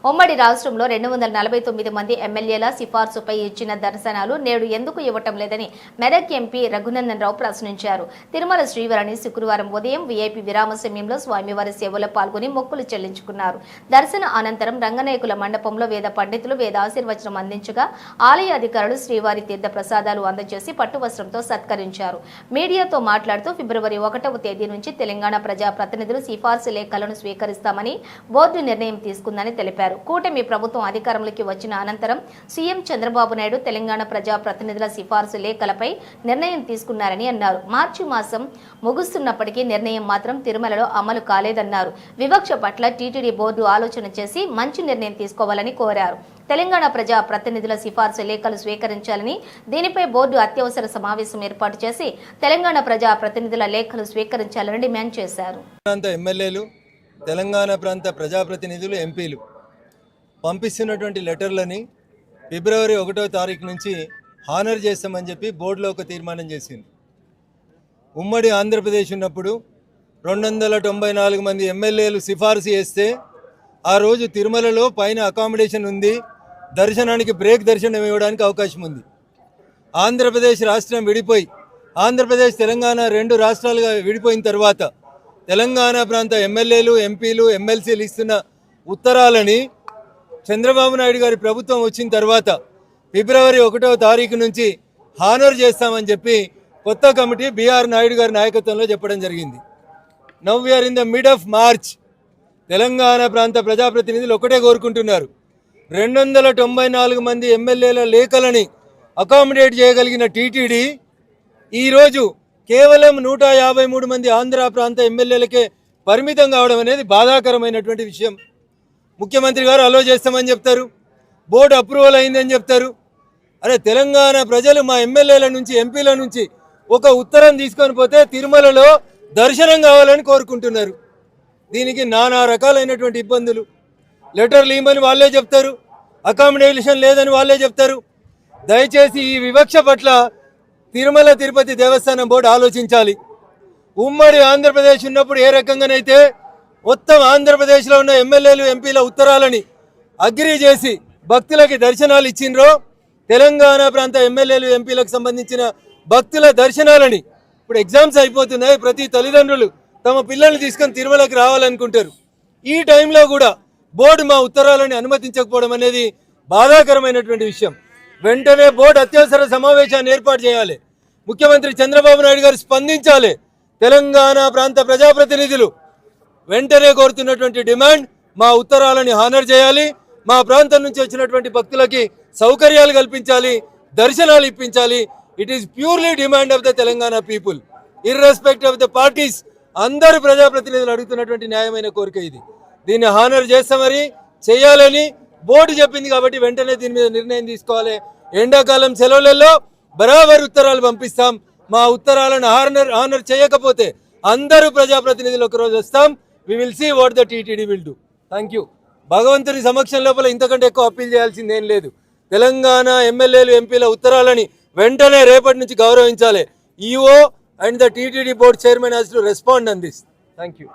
ఉమ్మడి రాష్ట్రంలో 249 మంది ఎమ్మెల్యేల సిఫార్సుపై ఇచ్చిన దర్శనాలు నేడు ఎందుకు ఇవ్వటం లేదని మెదక్ ఎంపీ రఘునందన్ రావు ప్రశ్నించారు. తిరుమల శ్రీవారిని శుక్రవారం ఉదయం వీఐపీ విరామ సమయంలో స్వామివారి సేవలో పాల్గొని మొక్కులు చెల్లించుకున్నారు. దర్శన అనంతరం రంగనాయకుల మండపంలో వేద పండితులు వేదాశీర్వచనం అందించగా ఆలయ అధికారులు శ్రీవారి తీర్థ ప్రసాదాలు అందజేసి పట్టువస్త్రంతో సత్కరించారు. మీడియాతో మాట్లాడుతూ ఫిబ్రవరి 1వ తేదీ నుంచి తెలంగాణ ప్రజా ప్రతినిధులు సిఫార్సు లేఖలను స్వీకరిస్తామని బోర్డు నిర్ణయం తీసుకుందని తెలిపారు. కూటమి ప్రభుత్వం అధికారంలోకి వచ్చిన అనంతరం సీఎం చంద్రబాబు నాయుడు తెలంగాణ ప్రజా ప్రతినిధుల సిఫార్సు లేఖలపై నిర్ణయం తీసుకున్నారని అన్నారు. మార్చి మాసం ముగుస్తున్నప్పటికీ నిర్ణయం మాత్రం తిరుమలలో అమలు కాలేదన్నారు. వివక్ష పట్ల టీటీడీ బోర్డు ఆలోచన చేసి మంచి నిర్ణయం తీసుకోవాలని కోరారు. తెలంగాణ ప్రజా ప్రతినిధుల సిఫార్సు లేఖలు స్వీకరించాలని, దీనిపై బోర్డు అత్యవసర సమావేశం ఏర్పాటు చేసి తెలంగాణ ప్రజా ప్రతినిధుల లేఖలు స్వీకరించాలని డిమాండ్ చేశారు. తెలంగాణ ప్రాంత ప్రజాప్రతినిధులు ఎంపీలు పంపిస్తున్నటువంటి లెటర్లని ఫిబ్రవరి 1వ తారీఖు నుంచి హానర్ చేస్తామని చెప్పి బోర్డులో ఒక తీర్మానం చేసింది. ఉమ్మడి ఆంధ్రప్రదేశ్ ఉన్నప్పుడు 294 మంది ఎమ్మెల్యేలు సిఫార్సు చేస్తే ఆ రోజు తిరుమలలో పైన అకామిడేషన్ ఉంది, దర్శనానికి బ్రేక్ దర్శనం ఇవ్వడానికి అవకాశం ఉంది. ఆంధ్రప్రదేశ్ రాష్ట్రం విడిపోయి ఆంధ్రప్రదేశ్ తెలంగాణ 2 రాష్ట్రాలుగా విడిపోయిన తర్వాత తెలంగాణ ప్రాంత ఎమ్మెల్యేలు ఎంపీలు ఎమ్మెల్సీలు ఇస్తున్న ఉత్తరాలని చంద్రబాబు నాయుడు గారి ప్రభుత్వం వచ్చిన తర్వాత ఫిబ్రవరి 1వ తారీఖు నుంచి హానర్ చేస్తామని చెప్పి కొత్త కమిటీ బిఆర్ నాయుడు గారి నాయకత్వంలో చెప్పడం జరిగింది. Now we are in the mid of March. Telangana ప్రాంత ప్రజాప్రతినిధులు ఒకటే కోరుకుంటున్నారు, 294 మంది ఎమ్మెల్యేల లేఖలని అకామిడేట్ చేయగలిగిన టీటీడీ ఈరోజు కేవలం 153 మంది ఆంధ్ర ప్రాంత ఎమ్మెల్యేలకే పరిమితం కావడం అనేది బాధాకరమైనటువంటి విషయం. ముఖ్యమంత్రి గారు అలో చేస్తామని చెప్తారు, బోర్డు అప్రూవల్ అయిందని చెప్తారు. అరే తెలంగాణ ప్రజలు మా ఎమ్మెల్యేల నుంచి ఎంపీల నుంచి ఒక ఉత్తరం తీసుకొని పోతే తిరుమలలో దర్శనం కావాలని కోరుకుంటున్నారు. దీనికి నానా రకాలైనటువంటి ఇబ్బందులు. లెటర్లు ఇవ్వమని వాళ్ళే చెప్తారు, అకామిడేషన్ లేదని వాళ్ళే చెప్తారు. దయచేసి ఈ వివక్ష పట్ల తిరుమల తిరుపతి దేవస్థానం బోర్డు ఆలోచించాలి. ఉమ్మడి ఆంధ్రప్రదేశ్ ఉన్నప్పుడు ఏ రకంగానైతే మొత్తం ఆంధ్రప్రదేశ్లో ఉన్న ఎమ్మెల్యేలు ఎంపీల ఉత్తరాలని అగ్రీ చేసి భక్తులకి దర్శనాలు ఇచ్చిండ్రో, తెలంగాణ ప్రాంత ఎమ్మెల్యేలు ఎంపీలకు సంబంధించిన భక్తుల దర్శనాలని ఇప్పుడు ఎగ్జామ్స్ అయిపోతున్నాయి. ప్రతి తల్లిదండ్రులు తమ పిల్లల్ని తీసుకొని తిరుమలకి రావాలనుకుంటారు. ఈ టైంలో కూడా బోర్డు మా ఉత్తరాలని అనుమతించకపోవడం అనేది బాధాకరమైనటువంటి విషయం. వెంటనే బోర్డు అత్యవసర సమావేశాన్ని ఏర్పాటు చేయాలి. ముఖ్యమంత్రి చంద్రబాబు నాయుడు గారు స్పందించాలి. తెలంగాణ ప్రాంత ప్రజాప్రతినిధులు వెంటనే కోరుతున్నటువంటి డిమాండ్, మా ఉత్తరాలని హానర్ చేయాలి, మా ప్రాంతం నుంచి వచ్చినటువంటి భక్తులకి సౌకర్యాలు కల్పించాలి, దర్శనాలు ఇప్పించాలి. It is purely demand of the Telangana people, irrespective of the parties. అందరు ప్రజాప్రతినిధులు అడుగుతున్నటువంటి న్యాయమైన కోరిక ఇది. దీన్ని హానర్ చేస్తే మరి చేయాలని బోర్డు చెప్పింది కాబట్టి వెంటనే దీని మీద నిర్ణయం తీసుకోవాలి. ఎండాకాలం సెలవులలో బరాబర్ ఉత్తరాలు పంపిస్తాం. మా ఉత్తరాలను హానర్ చేయకపోతే అందరూ ప్రజాప్రతినిధులు ఒకరోజు వస్తాం. We will see what the TTD will do. Thank you. భగవంతుని సమక్షం లోపల ఇంతకంటే ఎక్కువ అప్పీల్ చేయాల్సిందేం లేదు. తెలంగాణ ఎమ్మెల్యేలు ఎంపీల ఉత్తరాలని వెంటనే రేపటి నుంచి గౌరవించాలి. EO and the TTD board chairman has to respond on this. Thank you.